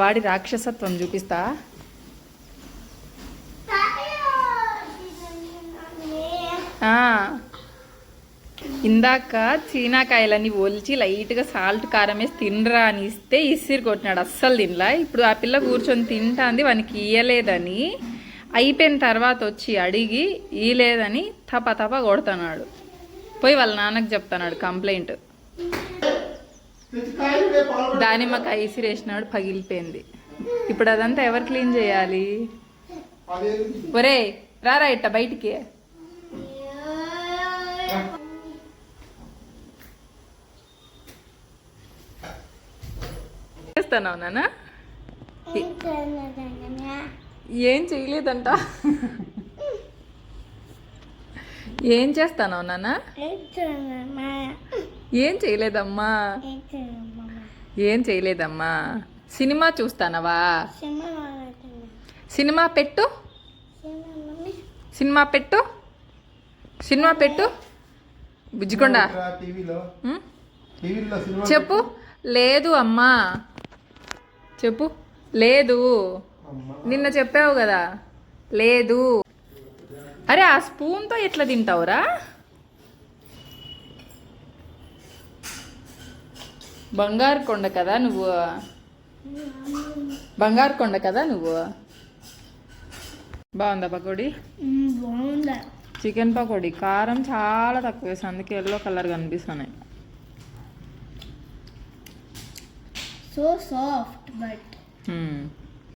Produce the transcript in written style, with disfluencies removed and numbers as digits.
వాడి రాక్షసత్వం చూపిస్తా. ఇందాక చీనాకాయలన్నీ ఒలిచి లైట్గా సాల్ట్ కారం వేసి తినరా అని ఇస్తే ఇసిరి కొట్టినాడు, అస్సలు తినలా. ఇప్పుడు ఆ పిల్ల కూర్చొని తింటాంది, వానికి ఇయ్యలేదని. అయిపోయిన తర్వాత వచ్చి అడిగి ఇయ్యలేదని తప కొడుతున్నాడు. పోయి వాళ్ళ నాన్నకు చెప్తున్నాడు కంప్లైంట్. దానిమ్మకాయ ఇసిరేసినాడు, పగిలిపోయింది. ఇప్పుడు అదంతా ఎవరు క్లీన్ చేయాలి? ఒరే రారా ఇట్ట బయటికి. చేస్తున్నావు నాన్న? ఏం చేయలేదంట. ఏం చేస్తావు నాన్న? ఏం చేయలేదమ్మా. ఏం చేయలేదమ్మా. సినిమా చూస్తానవా? సినిమా పెట్టు, సినిమా పెట్టు, సినిమా పెట్టు. బుజ్జికొండ చెప్పు. లేదు అమ్మా చెప్పు. లేదు, నిన్న చెప్పావు కదా. లేదు. అరే ఆ స్పూన్తో ఎట్లా తింటావురా? బంగారు కొండ కదా నువ్వు, బంగారు కొండ కదా నువ్వు. బాగుందా పకోడీ? బాగుందా? చికెన్ పకోడీ కారం చాలా తక్కువ వేసి అందుకే ఎల్లో కలర్ కనిపిస్తున్నాయి. So soft but